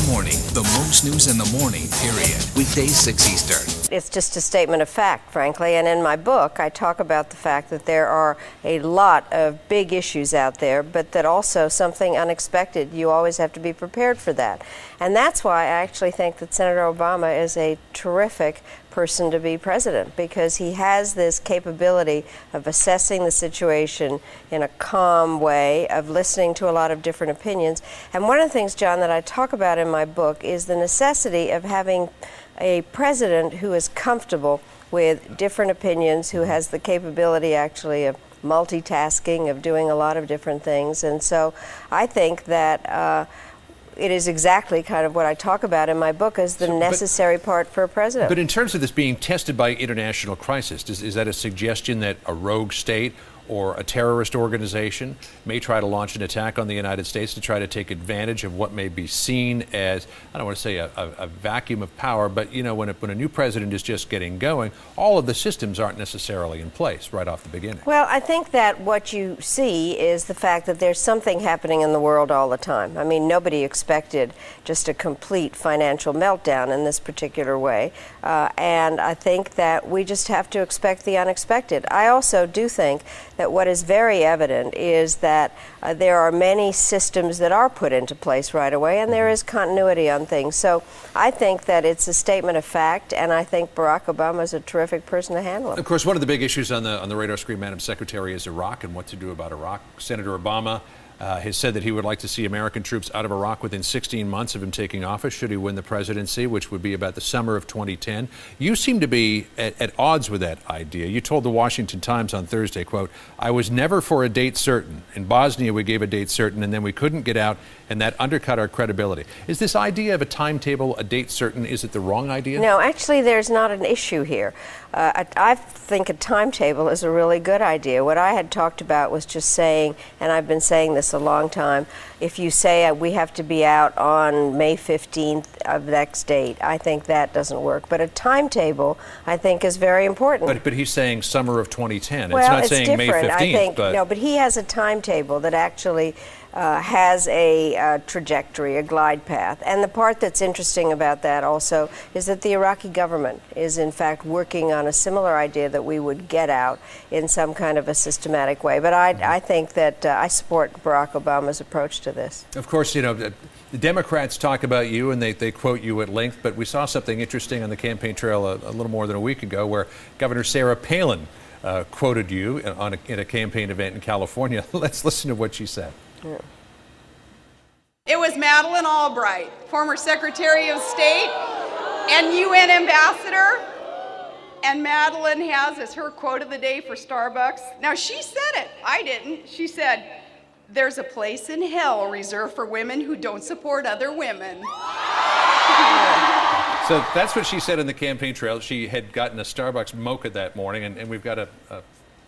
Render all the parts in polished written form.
morning, the most news in the morning, period. Weekdays 6 Eastern. It's just a statement of fact, frankly, and in my book I talk about the fact that there are a lot of big issues out there, but that also something unexpected, you always have to be prepared for that. And that's why I actually think that Senator Obama is a terrific person to be president, because he has this capability of assessing the situation in a calm way, of listening to a lot of different opinions. And one of the things, John, that I talk about in my book is the necessity of having a president who is comfortable with different opinions, who has the capability actually of multitasking, of doing a lot of different things. And so I think that it is exactly kind of what I talk about in my book as the necessary part for a president. But in terms of this being tested by international crisis, is that a suggestion that a rogue state or a terrorist organization may try to launch an attack on the United States to try to take advantage of what may be seen as, I don't want to say a vacuum of power, but you know, when a new president is just getting going, all of the systems aren't necessarily in place right off the beginning. Well, I think that what you see is the fact that there's something happening in the world all the time. I mean, nobody expected just a complete financial meltdown in this particular way, and I think that we just have to expect the unexpected. I also do think that what is very evident is that there are many systems that are put into place right away, and there is continuity on things. So I think that it's a statement of fact, and I think Barack Obama is a terrific person to handle it. Of course, one of the big issues on the radar screen, Madam Secretary, is Iraq and what to do about Iraq. Senator Obama has said that he would like to see American troops out of Iraq within 16 months of him taking office, should he win the presidency, which would be about the summer of 2010. You seem to be at odds with that idea. You told the Washington Times on Thursday, quote, "I was never for a date certain. In Bosnia, we gave a date certain, and then we couldn't get out, and that undercut our credibility." Is this idea of a timetable, a date certain, is it the wrong idea? No, actually, there's not an issue here. I think a timetable is a really good idea. What I had talked about was just saying, and I've been saying this a long time, if you say we have to be out on May 15th of next date, I think that doesn't work. But a timetable, I think, is very important. But he's saying summer of 2010. Well, it's not it's saying different. May 15th. I think, but no, but he has a timetable that actually has a trajectory, a glide path. And the part that's interesting about that also is that the Iraqi government is in fact working on a similar idea that we would get out in some kind of a systematic way. But I think that I support Barack Obama's approach to this. Of course, you know, the Democrats talk about you and they quote you at length, but we saw something interesting on the campaign trail a little more than a week ago where Governor Sarah Palin quoted you in a campaign event in California. Let's listen to what she said. Yeah. It was Madeleine Albright, former Secretary of State and UN Ambassador, and Madeleine has as her quote of the day for Starbucks. Now, she said it, I didn't. She said, "There's a place in hell reserved for women who don't support other women." So that's what she said in the campaign trail. She had gotten a Starbucks mocha that morning, and we've got a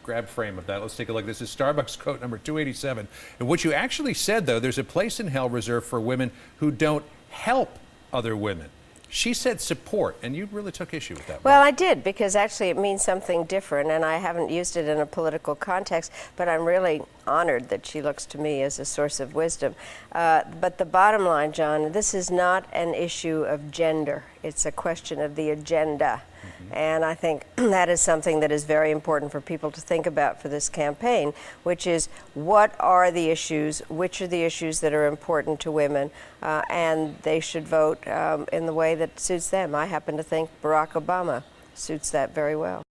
grab frame of that. Let's take a look. This is Starbucks quote number 287. And what you actually said, though, there's a place in hell reserved for women who don't help other women. She said support, and you really took issue with that. Well, I did, because actually it means something different, and I haven't used it in a political context, but I'm really honored that she looks to me as a source of wisdom. But the bottom line, John, this is not an issue of gender. It's a question of the agenda. And I think that is something that is very important for people to think about for this campaign, which is what are the issues, which are the issues that are important to women, and they should vote in the way that suits them. I happen to think Barack Obama suits that very well.